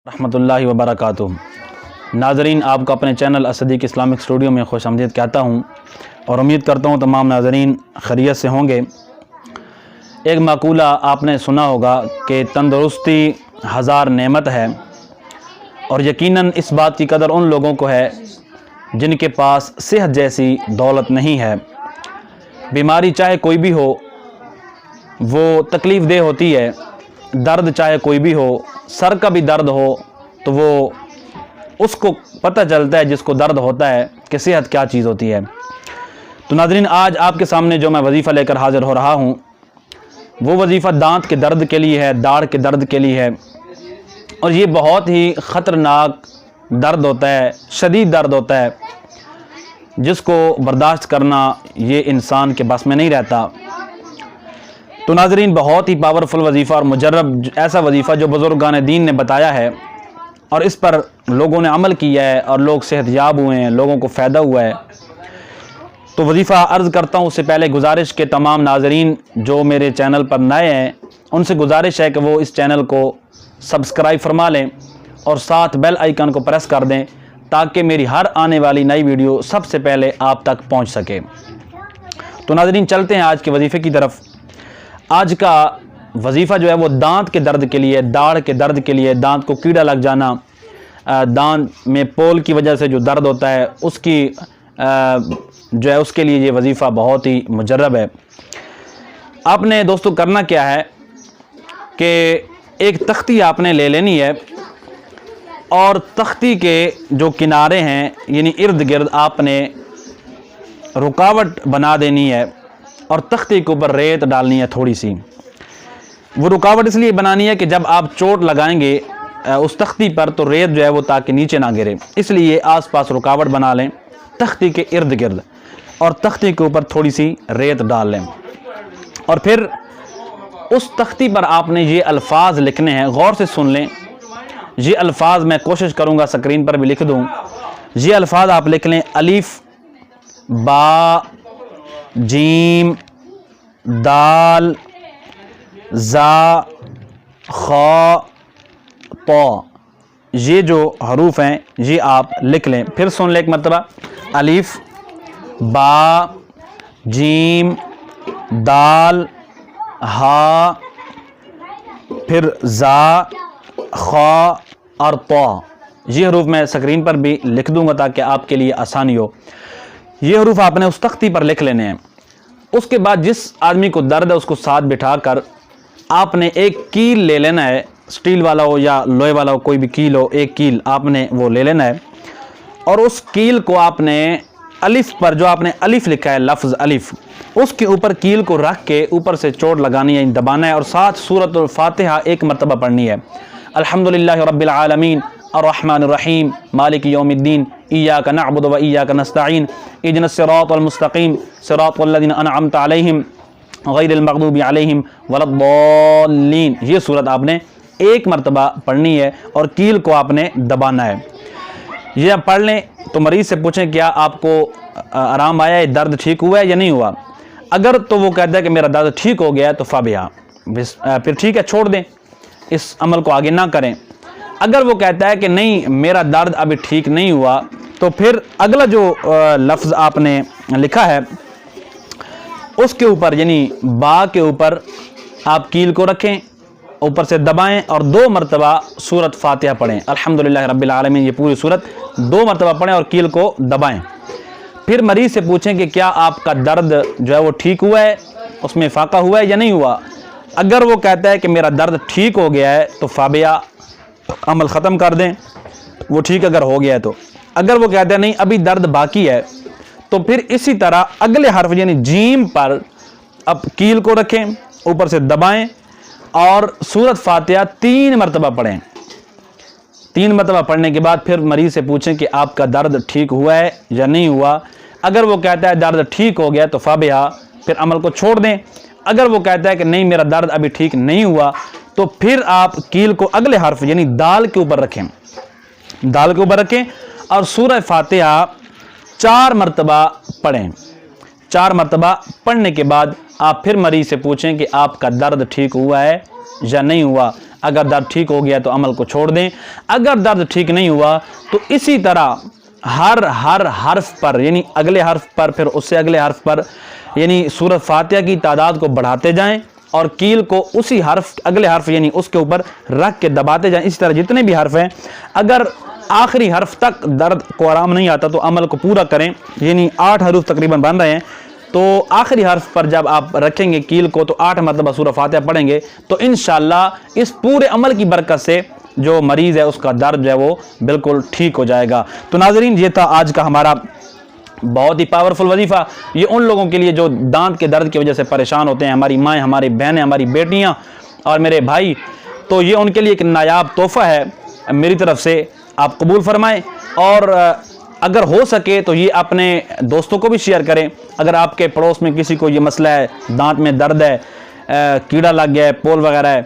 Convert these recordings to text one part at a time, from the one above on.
रहमतुल्लाहि व बरकातुहू। नाज़रीन, आपको अपने चैनल असदीक इस्लामिक स्टूडियो में खुश आमदीद कहता हूँ और उम्मीद करता हूँ तमाम नाज़रीन खैरियत से होंगे। एक मक़ूला आपने सुना होगा कि तंदुरुस्ती हज़ार नेमत है, और यकीनन इस बात की कदर उन लोगों को है जिनके पास सेहत जैसी दौलत नहीं है। बीमारी चाहे कोई भी हो वो तकलीफ़ देह होती है, दर्द चाहे कोई भी हो, सर का भी दर्द हो तो वो उसको पता चलता है जिसको दर्द होता है कि सेहत क्या चीज़ होती है। तो नाज़रीन, आज आपके सामने जो मैं वजीफ़ा लेकर हाज़िर हो रहा हूँ वो वजीफ़ा दांत के दर्द के लिए है, दाढ़ के दर्द के लिए है, और ये बहुत ही ख़तरनाक दर्द होता है, शदीद दर्द होता है जिसको बर्दाश्त करना ये इंसान के बस में नहीं रहता। तो नाज़रीन, बहुत ही पावरफुल वजीफ़ा और मुजर्रब ऐसा वजीफ़ा जो बुज़ुर्गान दीन ने बताया है और इस पर लोगों ने अमल किया है और लोग सेहतयाब हुए हैं, लोगों को फ़ायदा हुआ है। तो वजीफ़ा अर्ज़ करता हूँ उससे पहले गुजारिश के तमाम नाज़रीन जो मेरे चैनल पर नए हैं उनसे गुजारिश है कि वो इस चैनल को सब्सक्राइब फरमा लें और साथ बेल आइकन को प्रेस कर दें ताकि मेरी हर आने वाली नई वीडियो सबसे पहले आप तक पहुँच सके। तो नाज़रीन, चलते हैं आज के वजीफ़े की तरफ। आज का वजीफ़ा जो है वो दांत के दर्द के लिए, दाढ़ के दर्द के लिए, दांत को कीड़ा लग जाना, दांत में पोल की वजह से जो दर्द होता है उसकी जो है उसके लिए ये वजीफ़ा बहुत ही मुजर्रब है। आपने दोस्तों करना क्या है कि एक तख्ती आपने ले लेनी है और तख्ती के जो किनारे हैं यानी इर्द गिर्द आपने रुकावट बना देनी है और तख्ती के ऊपर रेत डालनी है थोड़ी सी। वो रुकावट इसलिए बनानी है कि जब आप चोट लगाएंगे उस तख्ती पर तो रेत जो है वो ताकि नीचे ना गिरे, इसलिए आसपास रुकावट बना लें तख्ती के इर्द गिर्द और तख्ती के ऊपर थोड़ी सी रेत डाल लें। और फिर उस तख्ती पर आपने ये अल्फाज लिखने हैं, गौर से सुन लें। ये अल्फाज मैं कोशिश करूँगा स्क्रीन पर भी लिख दूँ। ये अल्फाज आप लिख लें, अलिफ बा जीम दाल ज़ा ख़ा तो, ये जो हरूफ हैं ये आप लिख लें। फिर सुन लें एक मरतबा, अलिफ बा जीम दाल हा फिर ज़ा ख़ा और तो, ये हरूफ मैं स्क्रीन पर भी लिख दूंगा ताकि आपके लिए आसानी हो। ये हरूफ आपने उस तख्ती पर लिख लेने हैं। उसके बाद जिस आदमी को दर्द है उसको साथ बिठाकर आपने एक कील ले लेना है, स्टील वाला हो या लोहे वाला हो, कोई भी कील हो, एक कील आपने वो ले लेना है और उस कील को आपने अलिफ पर, जो आपने अलिफ लिखा है लफ्ज़ अलिफ, उसके ऊपर कील को रख के ऊपर से चोट लगानी है, दबाना है और साथ सूरत फातिहा एक मरतबा पढ़नी है। अल्हम्दुलिल्लाहि रब्बिल आलमीन अर्रहमानिर रहीम मालिक यौमिद्दीन इय्याका नअबुदु व इय्याका नस्तईन इहदिनस सिरातल मुस्तकीम सिरातल लज़ीना अनअमता अलैहिम गैरिल मग़दूबि अलैहिम वलद्दॉल्लीन। ये सूरत आपने एक मरतबा पढ़नी है और कील को आपने दबाना है। ये आप पढ़ लें तो मरीज़ से पूछें क्या आपको आराम आया है, दर्द ठीक हुआ है या नहीं हुआ। अगर तो वो कहता है कि मेरा दर्द ठीक हो गया है तो फ़ाबिहा, फिर ठीक है, छोड़ दें, इस अमल को आगे ना करें। अगर वो कहता है कि नहीं मेरा दर्द अभी ठीक नहीं हुआ तो फिर अगला जो लफ्ज़ आपने लिखा है उसके ऊपर यानी बा के ऊपर आप कील को रखें, ऊपर से दबाएं और 2 मरतबा सूरत फातिहा पढ़ें, अल्हम्दुलिल्लाह रब्बिल आलमीन, ये पूरी सूरत 2 मरतबा पढ़ें और कील को दबाएं। फिर मरीज़ से पूछें कि क्या आपका दर्द जो है वो ठीक हुआ है, उसमें फाका हुआ है या नहीं हुआ। अगर वो कहता है कि मेरा दर्द ठीक हो गया है तो फ़ाबिया, अमल ख़त्म कर दें, वो ठीक अगर हो गया है तो। अगर वो कहता है नहीं अभी दर्द बाकी है तो फिर इसी तरह अगले हर्फ यानी जीम पर अब कील को रखें, ऊपर से दबाएं और सूरत फातिहा 3 मरतबा पढ़ें। 3 मरतबा पढ़ने के बाद फिर मरीज़ से पूछें कि आपका दर्द ठीक हुआ है या नहीं हुआ। अगर वो कहता है दर्द ठीक हो गया तो फ़ाबिहा, फिर अमल को छोड़ दें। अगर वो कहता है कि नहीं मेरा दर्द अभी ठीक नहीं हुआ तो फिर आप कील को अगले हर्फ यानी दाल के ऊपर रखें, दाल के ऊपर रखें और सूरह फातिहा 4 मरतबा पढ़ें। 4 मरतबा पढ़ने के बाद आप फिर मरीज़ से पूछें कि आपका दर्द ठीक हुआ है या नहीं हुआ। اگر درد ٹھیک ہو گیا تو عمل کو چھوڑ دیں، اگر درد ٹھیک نہیں ہوا تو اسی طرح ہر حرف پر، یعنی اگلے حرف پر، پھر اس سے اگلے حرف پر، یعنی سورۃ فاتحہ کی تعداد کو بڑھاتے جائیں اور کیل کو اسی حرف اگلے حرف یعنی اس کے اوپر رکھ کے دباتے جائیں۔ اسی طرح جتنے بھی حرف ہیں، اگر آخری حرف تک درد کو آرام نہیں آتا تو عمل کو پورا کریں، یعنی 8 حروف تقریباً بن رہے ہیں، تو آخری حرف پر جب آپ رکھیں گے کیل کو تو 8 مرتبہ سورہ فاتحہ پڑھیں گے تو انشاءاللہ اس پورے عمل کی برکت سے جو مریض ہے اس کا درد جو ہے وہ بالکل ٹھیک ہو جائے گا۔ تو ناظرین، یہ تھا آج کا ہمارا بہت ہی پاورفل وظیفہ۔ یہ ان لوگوں کے لیے جو دانت کے درد کی وجہ سے پریشان ہوتے ہیں، ہماری مائیں، ہماری بہنیں، ہماری بیٹیاں اور میرے بھائی، تو یہ ان کے لیے ایک نایاب تحفہ ہے میری طرف سے، آپ قبول فرمائیں اور اگر ہو سکے تو یہ اپنے دوستوں کو بھی شیئر کریں۔ اگر آپ کے پڑوس میں کسی کو یہ مسئلہ ہے، دانت میں درد ہے، کیڑا لگ گیا ہے، پول وغیرہ ہے،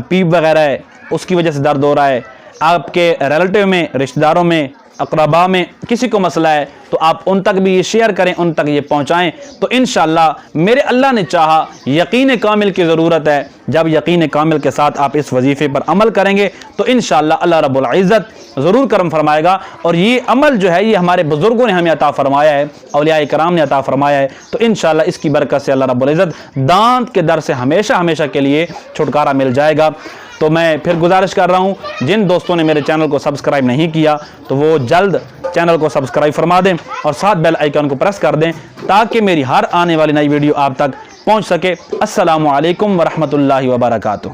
پیپ وغیرہ ہے، اس کی وجہ سے درد ہو رہا ہے، آپ کے ریلیٹیو میں، رشتہ داروں میں، اقربا میں کسی کو مسئلہ ہے، تو آپ ان تک بھی یہ شیئر کریں، ان تک یہ پہنچائیں، تو انشاءاللہ میرے اللہ نے چاہا، یقین کامل کی ضرورت ہے، جب یقین کامل کے ساتھ آپ اس وظیفے پر عمل کریں گے تو انشاءاللہ اللہ رب العزت ضرور کرم فرمائے گا۔ اور یہ عمل جو ہے یہ ہمارے بزرگوں نے ہمیں عطا فرمایا ہے، اولیاء کرام نے عطا فرمایا ہے، تو انشاءاللہ اس کی برکت سے اللہ رب العزت دانت کے درد سے ہمیشہ کے لیے چھٹکارا مل جائے گا۔ تو میں پھر گزارش کر رہا ہوں، جن دوستوں نے میرے چینل کو سبسکرائب نہیں کیا تو وہ جلد چینل کو سبسکرائب فرما دیں اور ساتھ بیل آئیکن کو پریس کر دیں تاکہ میری ہر آنے والی نئی ویڈیو آپ تک پہنچ سکے۔ السلام علیکم ورحمۃ اللہ وبرکاتہ۔